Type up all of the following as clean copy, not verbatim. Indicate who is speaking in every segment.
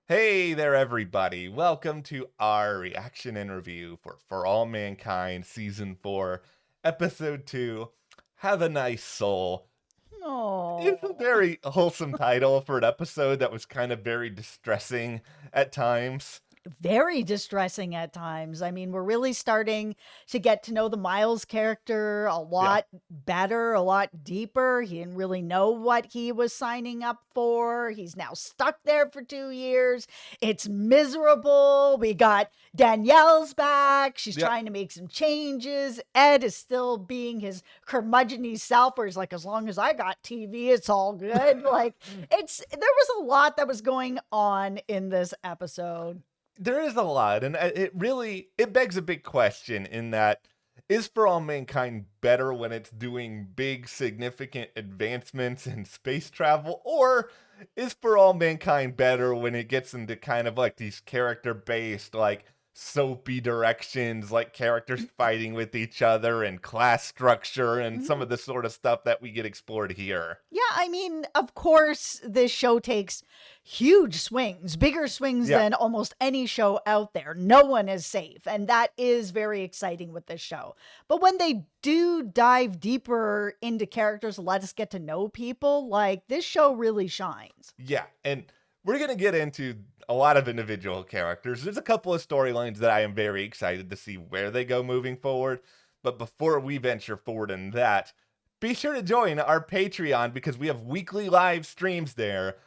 Speaker 1: Hey there, everybody. Welcome to our reaction and review For All Mankind Season 4, Episode 2, Have a Nice Soul. It's a
Speaker 2: Oh,
Speaker 1: very wholesome title for an episode that was kind of very distressing at times.
Speaker 2: very distressing at times. I mean, we're really starting to get to know the Miles character a
Speaker 1: Yeah.
Speaker 2: lot better, a lot deeper. He didn't really know what he was signing up for. He's now stuck there for 2 years. It's miserable. We got Danielle's back. She's
Speaker 1: Yep.
Speaker 2: trying to make some changes. Ed is still being his curmudgeon self, where he's like, as long as I got TV, it's all good. There was a lot that was going on in this episode.
Speaker 1: There is a lot, and it begs a big question in that is For All Mankind better when it's doing big significant advancements in space travel, or is For All Mankind better when it gets into kind of like these character based, like soapy directions, like characters fighting with each other and class structure and some
Speaker 2: Mhm.
Speaker 1: of the sort of stuff that we get explored here?
Speaker 2: Yeah, I mean, of course, this show takes huge swings, bigger swings
Speaker 1: Yeah.
Speaker 2: than almost any show out there. No one is safe. And that is very exciting with this show. But when they do dive deeper into characters, let us get to know people, like this show really shines.
Speaker 1: Yeah, and we're gonna get into a lot of individual characters. There's a couple of storylines that I am very excited to see where they go moving forward. But before we venture forward in that, be sure to join our Patreon because we have weekly live streams there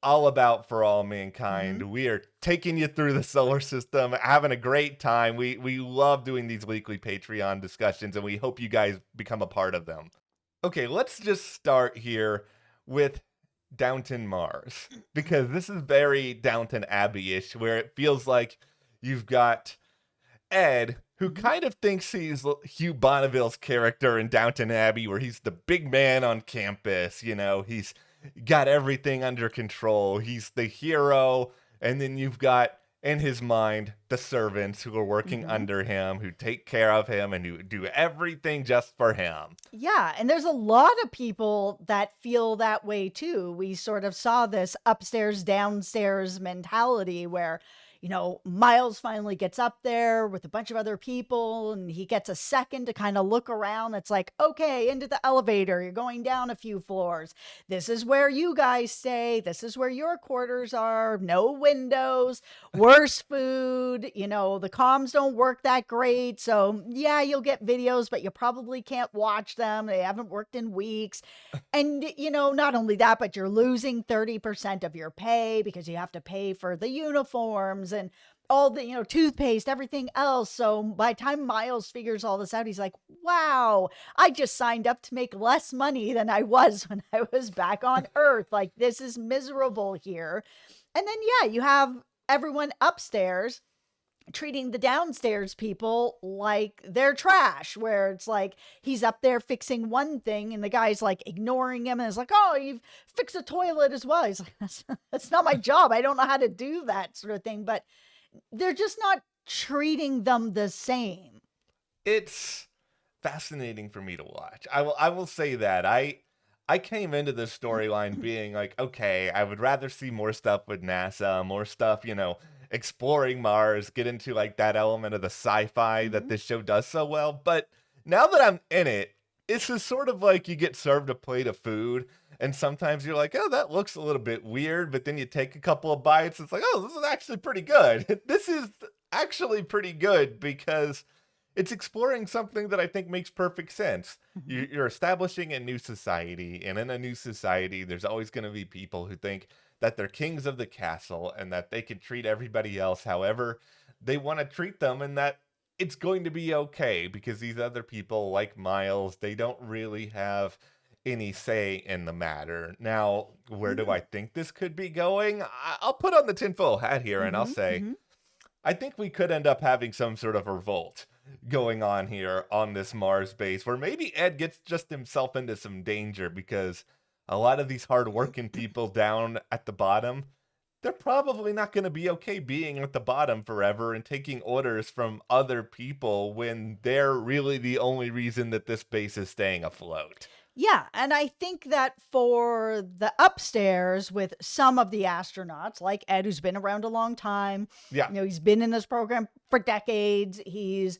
Speaker 1: all about For All
Speaker 2: Mhm.
Speaker 1: Mankind. We are taking you through the solar system, having a great time. We love doing these weekly Patreon discussions, and we hope you guys become a part of them. Okay, let's just start here with Downton Mars, because this is very Downton Abbey-ish, where it feels like you've got Ed, who
Speaker 2: Mhm.
Speaker 1: kind of thinks he's Hugh Bonneville's character in Downton Abbey, where he's the big man on campus. He's got everything under control. He's the hero. And then you've got, in his mind, the servants who are working
Speaker 2: Mhm.
Speaker 1: under him, who take care of him, and who do everything just for him.
Speaker 2: Yeah, and there's a lot of people that feel that way too. We sort of saw this upstairs, downstairs mentality where, Miles finally gets up there with a bunch of other people and he gets a second to kind of look around. It's like, okay, into the elevator. You're going down a few floors. This is where you guys stay. This is where your quarters are. No windows, worse food. The comms don't work that great. So, yeah, you'll get videos, but you probably can't watch them. They haven't worked in weeks. And, not only that, but you're losing 30% of your pay because you have to pay for the uniforms and all the, toothpaste, everything else. So by the time Miles figures all this out, he's like, wow, I just signed up to make less money than I was when I was back on Earth. Like, this is miserable here. And then, yeah, you have everyone upstairs treating the downstairs people like they're trash, where it's like he's up there fixing one thing and the guy's like ignoring him and is like, oh, you've fixed a toilet as well. He's like, that's not my job. I don't know how to do that sort of thing. But they're just not treating them the same.
Speaker 1: It's fascinating for me to watch. I will say that. I came into this storyline being like, okay, I would rather see more stuff with NASA, more stuff, exploring Mars, get into like that element of the sci-fi that
Speaker 2: Mhm.
Speaker 1: this show does so well. But now that I'm in it, it's just sort of like you get served a plate of food, and sometimes you're like, oh, that looks a little bit weird, but then you take a couple of bites, it's like, oh, this is actually pretty good. This is actually pretty good because it's exploring something that I think makes perfect sense.
Speaker 2: Mhm.
Speaker 1: You're establishing a new society, and in a new society, there's always going to be people who think that they're kings of the castle and that they can treat everybody else however they want to treat them, and that it's going to be okay because these other people, like Miles, they don't really have any say in the matter. Now, where do I
Speaker 2: Mhm.
Speaker 1: think this could be going? I'll put on the tinfoil hat here and I'll
Speaker 2: Mhm.
Speaker 1: say,
Speaker 2: Mhm.
Speaker 1: I think we could end up having some sort of revolt going on here on this Mars base where maybe Ed gets just himself into some danger because a lot of these hardworking people down at the bottom, they're probably not going to be okay being at the bottom forever and taking orders from other people when they're really the only reason that this base is staying afloat.
Speaker 2: Yeah, and I think that for the upstairs with some of the astronauts, like Ed, who's been around a long time,
Speaker 1: Yeah.
Speaker 2: he's been in this program for decades. He's,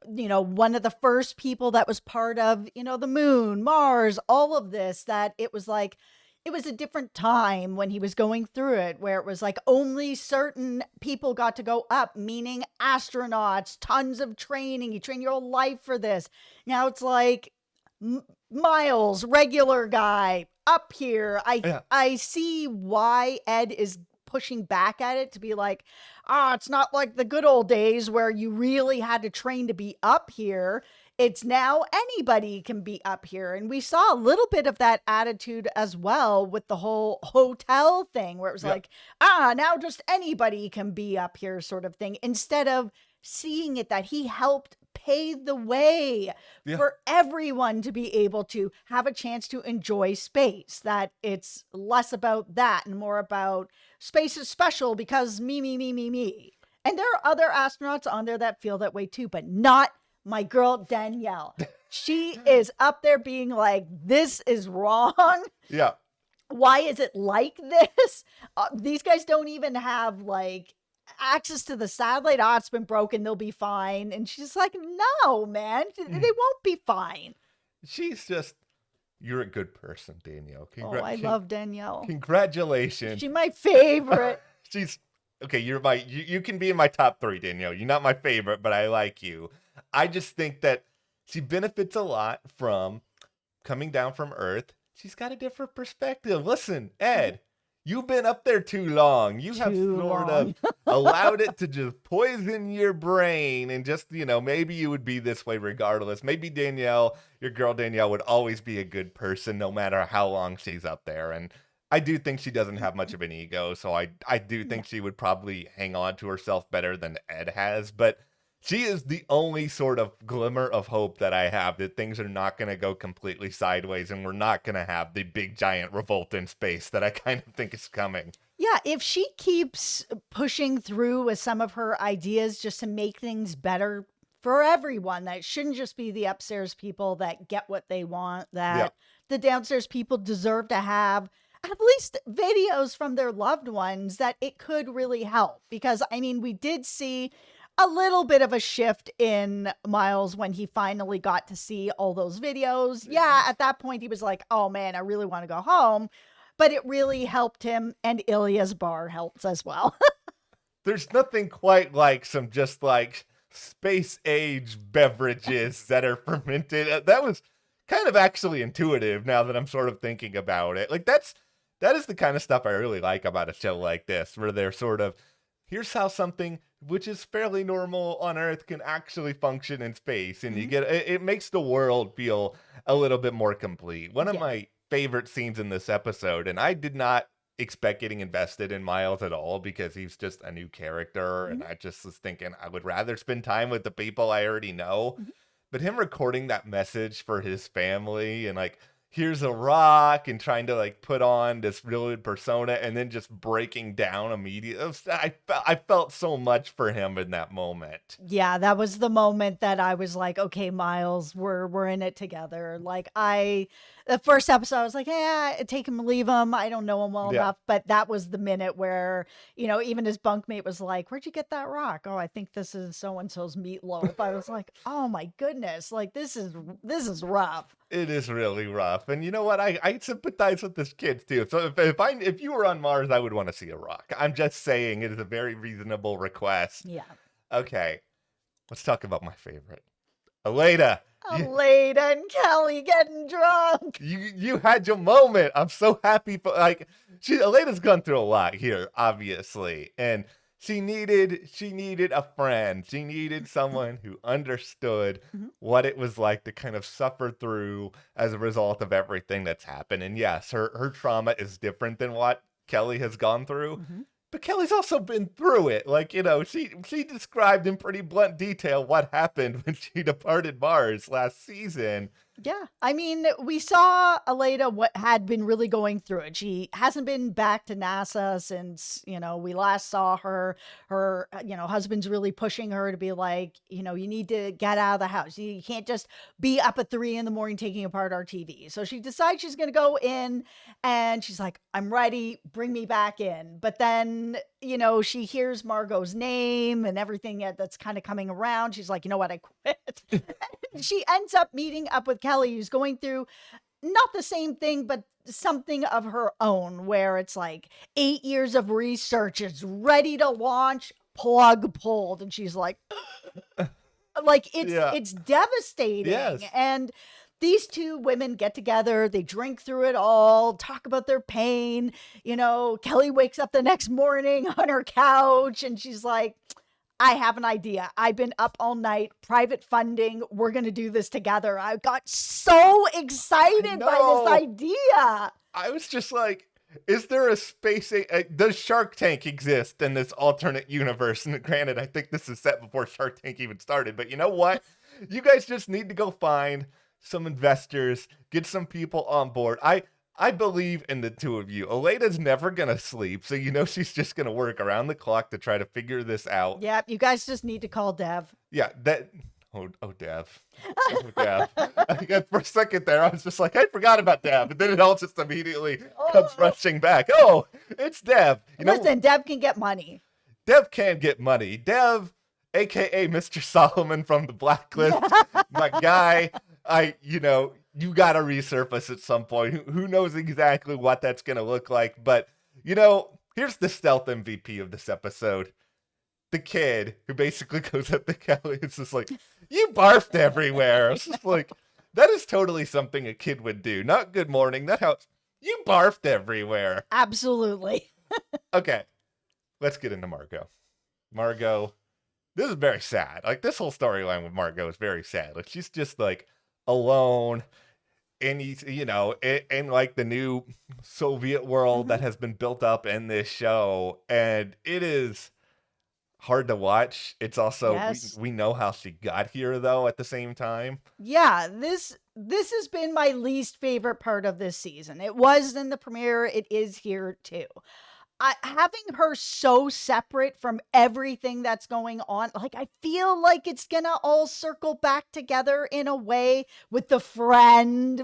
Speaker 2: one of the first people that was part of, the moon, Mars, all of this, that it was like, it was a different time when he was going through it, where it was like only certain people got to go up, meaning astronauts, tons of training. You train your whole life for this. Now it's like, Miles, regular guy, up here.
Speaker 1: Yeah.
Speaker 2: I see why Ed is pushing back at it, to be like, it's not like the good old days where you really had to train to be up here. It's now anybody can be up here. And we saw a little bit of that attitude as well with the whole hotel thing, where it was
Speaker 1: Yeah.
Speaker 2: like, now just anybody can be up here, sort of thing, instead of seeing it that he helped pave the way
Speaker 1: Yeah.
Speaker 2: for everyone to be able to have a chance to enjoy space. That it's less about that and more about space is special because me, me, me, me, me. And there are other astronauts on there that feel that way too, but not my girl Danielle. She is up there being like, this is wrong.
Speaker 1: Yeah.
Speaker 2: Why is it like this? These guys don't even have like access to the satellite. It's been broken. They'll be fine. And she's like, no, man, they won't be fine.
Speaker 1: She's just, you're a good person, Danielle.
Speaker 2: I love Danielle.
Speaker 1: Congratulations.
Speaker 2: She's my favorite.
Speaker 1: She's okay. You can be in my top 3, Danielle. You're not my favorite, but I like you. I just think that she benefits a lot from coming down from Earth. She's got a different perspective. Listen, Ed, you've been up there too long. You have sort of allowed it to just poison your brain, and just, maybe you would be this way regardless. Maybe Danielle, your girl Danielle, would always be a good person no matter how long she's up there. And I do think she doesn't have much of an ego, so I do think she would probably hang on to herself better than Ed has, but she is the only sort of glimmer of hope that I have that things are not going to go completely sideways and we're not going to have the big giant revolt in space that I kind of think is coming.
Speaker 2: Yeah, if she keeps pushing through with some of her ideas just to make things better for everyone, that it shouldn't just be the upstairs people that get what they want, that the downstairs people deserve to have at least videos from their loved ones, that it could really help. Because, we did see a little bit of a shift in Miles when he finally got to see all those videos. Yeah, at that point he was like, oh man, I really want to go home. But it really helped him, and Ilya's bar helps as well.
Speaker 1: There's nothing quite like some just like space age beverages that are fermented. That was kind of actually intuitive now that I'm sort of thinking about it. Like that is the kind of stuff I really like about a show like this, where they're sort of, here's how something which is fairly normal on Earth can actually function in space. And you get, it makes the world feel a little bit more complete. One of my favorite scenes in this episode, and I did not expect getting invested in Miles at all because he's just a new character. And I just was thinking I would rather spend time with the people I already know. But him recording that message for his family and like, here's a rock, and trying to like put on this really persona and then just breaking down immediately. I felt so much for him in that moment.
Speaker 2: Yeah, that was the moment that I was like, okay, Miles, we're in it together. Like the first episode, I was like, yeah, take him, leave him. I don't know him well enough. But that was the minute where, even his bunkmate was like, where'd you get that rock? Oh, I think this is so-and-so's meatloaf. I was like, oh my goodness. Like, this is rough.
Speaker 1: It is really rough. And you know what? I sympathize with this kid too. So if you were on Mars, I would want to see a rock. I'm just saying it is a very reasonable request.
Speaker 2: Yeah.
Speaker 1: Okay. Let's talk about my favorite. Elena.
Speaker 2: Elena and Kelly getting drunk.
Speaker 1: You had your moment. I'm so happy for Elena's gone through a lot here, obviously. And she needed a friend. She needed someone who understood what it was like to kind of suffer through as a result of everything that's happened. And yes, her trauma is different than what Kelly has gone through. But Kelly's also been through it. Like, she described in pretty blunt detail what happened when she departed Mars last season.
Speaker 2: Yeah. I mean, we saw Aleda what had been really going through it. She hasn't been back to NASA since, we last saw her. Her, husband's really pushing her to be like, you need to get out of the house. You can't just be up at 3 a.m. taking apart our TV. So she decides she's going to go in and she's like, I'm ready. Bring me back in. But then, she hears Margot's name and everything that's kind of coming around. She's like, you know what? I quit. She ends up meeting up with Kelly, who's going through not the same thing, but something of her own, where it's like 8 years of research is ready to launch, plug pulled. And she's like,
Speaker 1: Yeah.
Speaker 2: it's devastating.
Speaker 1: Yes.
Speaker 2: And these two women get together, they drink through it all, talk about their pain. Kelly wakes up the next morning on her couch and she's like, I have an idea. I've been up all night, private funding. We're going to do this together. I got so excited by this idea.
Speaker 1: I was just like, is there a space? Does Shark Tank exist in this alternate universe? And granted, I think this is set before Shark Tank even started. But you know what? You guys just need to go find some investors, get some people on board. I believe in the two of you. Aleda's never going to sleep, so she's just going to work around the clock to try to figure this out.
Speaker 2: Yeah, you guys just need to call Dev.
Speaker 1: Yeah, Oh, Dev. Oh, Dev. For a second there, I was just like, I forgot about Dev. And then it all just immediately comes rushing back. Oh, it's Dev.
Speaker 2: Listen, Dev can get money.
Speaker 1: Dev can get money. Dev, a.k.a. Mr. Solomon from the Blacklist, my guy, you got to resurface at some point. Who knows exactly what that's going to look like. But, here's the stealth MVP of this episode. The kid who basically goes up to Kelly. It's just like, you barfed everywhere. It's just like, that is totally something a kid would do. Not good morning. That how you barfed everywhere.
Speaker 2: Absolutely.
Speaker 1: Okay. Let's get into Margot. Margot, this is very sad. Like, this whole storyline with Margot is very sad. Like, she's just like alone in like the new Soviet world that has been built up in this show, and it is hard to watch. It's also
Speaker 2: Yes.
Speaker 1: we know how she got here though at the same time.
Speaker 2: Yeah, this has been my least favorite part of this season. It was in the premiere, it is here too. Having her so separate from everything that's going on, like, I feel like it's gonna all circle back together in a way with the friend,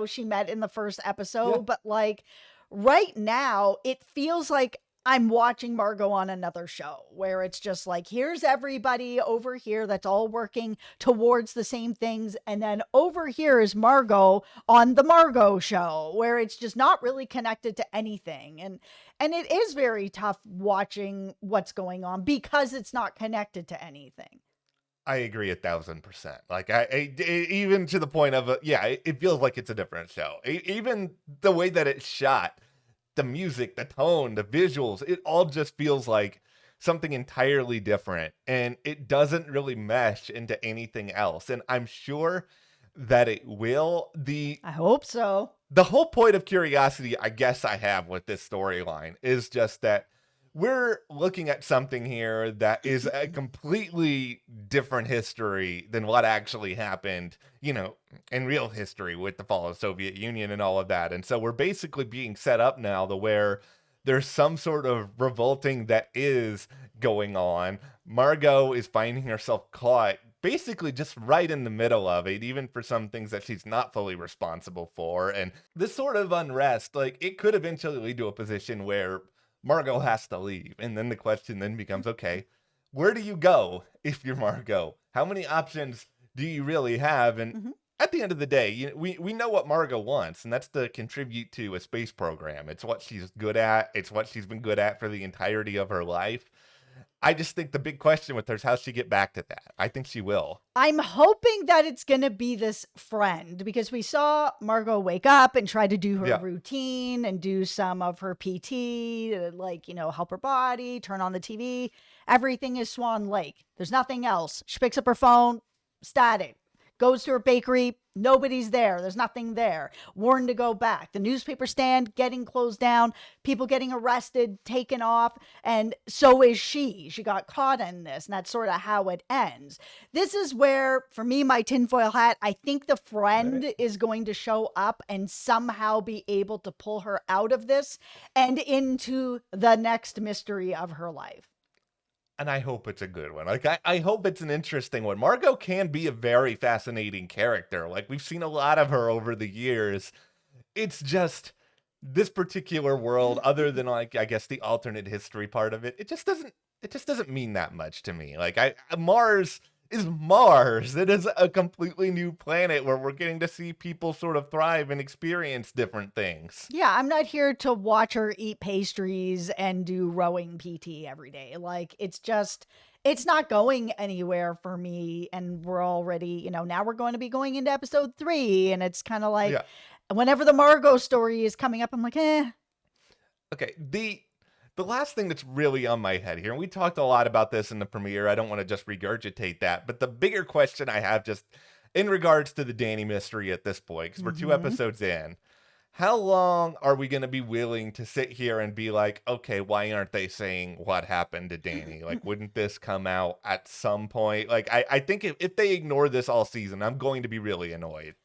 Speaker 2: she met in the first episode.
Speaker 1: Yeah.
Speaker 2: But like right now, it feels like I'm watching Margot on another show where it's just like, here's everybody over here that's all working towards the same things. And then over here is Margot on the Margot show where it's just not really connected to anything. And it is very tough watching what's going on because it's not connected to anything.
Speaker 1: I agree 1,000%. Like, even to the point of, it feels like it's a different show. Even the way that it's shot, the music, the tone, the visuals, it all just feels like something entirely different. And it doesn't really mesh into anything else. And I'm sure that it will.
Speaker 2: I hope so.
Speaker 1: The whole point of curiosity, I guess I have with this storyline is just that we're looking at something here that is a completely different history than what actually happened, in real history with the fall of the Soviet Union and all of that. And so we're basically being set up now to where there's some sort of revolting that is going on. Margot is finding herself caught basically just right in the middle of it, even for some things that she's not fully responsible for. And this sort of unrest, like, it could eventually lead to a position where Margot has to leave. And then the question then becomes, okay, where do you go if you're Margot? How many options do you really have? And at the end of the day, we know what Margot wants, and that's to contribute to a space program. It's what she's good at. It's what she's been good at for the entirety of her life. I just think the big question with her is how she get back to that. I think she will.
Speaker 2: I'm hoping that it's going to be this friend, because we saw Margot wake up and try to do her routine and do some of her PT to, like, help her body, turn on the TV. Everything is Swan Lake. There's nothing else. She picks up her phone, static. Goes to her bakery, nobody's there. There's nothing there. Warned to go back. The newspaper stand getting closed down, people getting arrested, taken off, and so is she. She got caught in this, and that's sort of how it ends. This is where, for me, my tinfoil hat, I think the friend is going to show up and somehow be able to pull her out of this and into the next mystery of her life.
Speaker 1: And I hope it's a good one. Like, I hope it's an interesting one. Margot can be a very fascinating character. Like, we've seen a lot of her over the years. It's just this particular world, other than, like, I guess the alternate history part of it, it just doesn't mean that much to me. Like, Mars is Mars. It is a completely new planet where we're getting to see people sort of thrive and experience different things.
Speaker 2: Yeah, I'm not here to watch her eat pastries and do rowing PT every day. Like, it's not going anywhere for me. And we're already, now we're going to be going into episode 3. And it's kind of like,
Speaker 1: Yeah.
Speaker 2: whenever the Margot story is coming up, I'm like, eh.
Speaker 1: Okay, the last thing that's really on my head here, and we talked a lot about this in the premiere, I don't want to just regurgitate that, but the bigger question I have just in regards to the Danny mystery at this point, because we're 2 episodes in, how long are we going to be willing to sit here and be like, okay, why aren't they saying what happened to Danny? Like, wouldn't this come out at some point? Like, I think if they ignore this all season, I'm going to be really annoyed.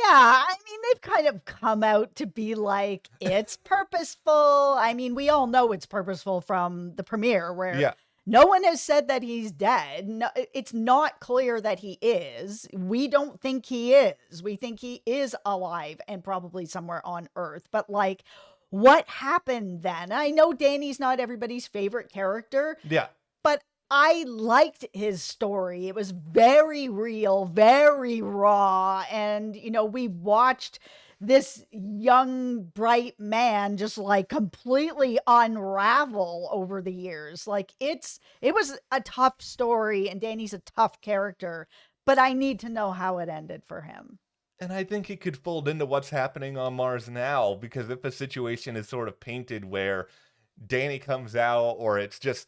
Speaker 2: Yeah, I mean, they've kind of come out to be like, it's purposeful. I mean, we all know it's purposeful from the premiere where
Speaker 1: Yeah.
Speaker 2: no one has said that he's dead. No, it's not clear that he is. We don't think he is. We think he is alive and probably somewhere on Earth. But like, what happened then? I know Danny's not everybody's favorite character,
Speaker 1: Yeah.
Speaker 2: but I liked his story. It was very real, very raw. And, we watched this young, bright man just like completely unravel over the years. Like it was a tough story and Danny's a tough character, but I need to know how it ended for him.
Speaker 1: And I think it could fold into what's happening on Mars now, because if a situation is sort of painted where Danny comes out, or it's just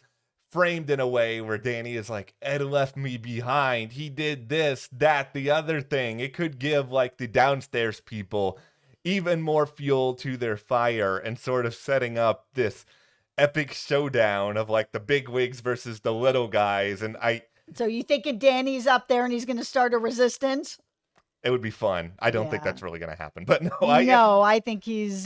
Speaker 1: framed in a way where Danny is like, Ed left me behind, he did this, that, the other thing, it could give like the downstairs people even more fuel to their fire and sort of setting up this epic showdown of like the big wigs versus the little guys. And
Speaker 2: So you thinking Danny's up there and he's going to start a resistance?
Speaker 1: it would be fun. I don't think
Speaker 2: Yeah.
Speaker 1: that's really going to happen, but no,
Speaker 2: I think he's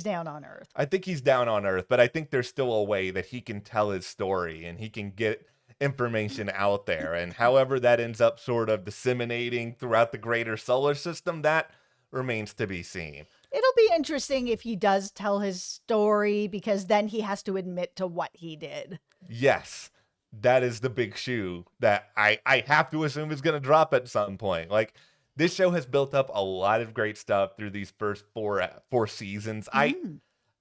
Speaker 2: down on Earth.
Speaker 1: I think he's down on Earth, but I think there's still a way that he can tell his story and he can get information out there. And however that ends up sort of disseminating throughout the greater solar system, that remains to be seen.
Speaker 2: It'll be interesting if he does tell his story, because then he has to admit to what he did.
Speaker 1: Yes, that is the big shoe that I have to assume is going to drop at some point. Like, this show has built up a lot of great stuff through these first four seasons. I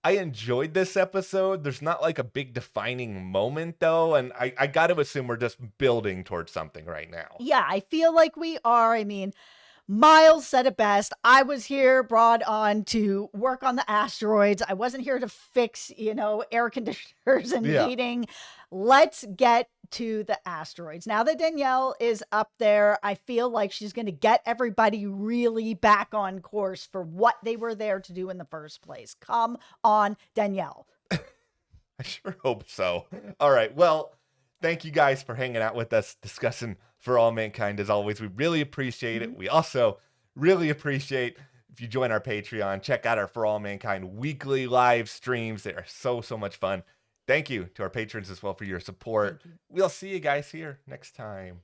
Speaker 1: enjoyed this episode. There's not like a big defining moment though, and I got to assume we're just building towards something right now.
Speaker 2: Yeah, I feel like we are. I mean, Miles said it best. I was here brought on to work on the asteroids. I wasn't here to fix, air conditioners and
Speaker 1: Yeah.
Speaker 2: heating. Let's get to the asteroids. Now that Danielle is up there, I feel like she's going to get everybody really back on course for what they were there to do in the first place. Come on, Danielle.
Speaker 1: I sure hope so. All right. Well, thank you guys for hanging out with us, discussing For All Mankind. As always, we really appreciate it. We also really appreciate if you join our Patreon. Check out our For All Mankind weekly live streams. They are so much fun. Thank you to our patrons as well for your support. We'll see you guys here next time.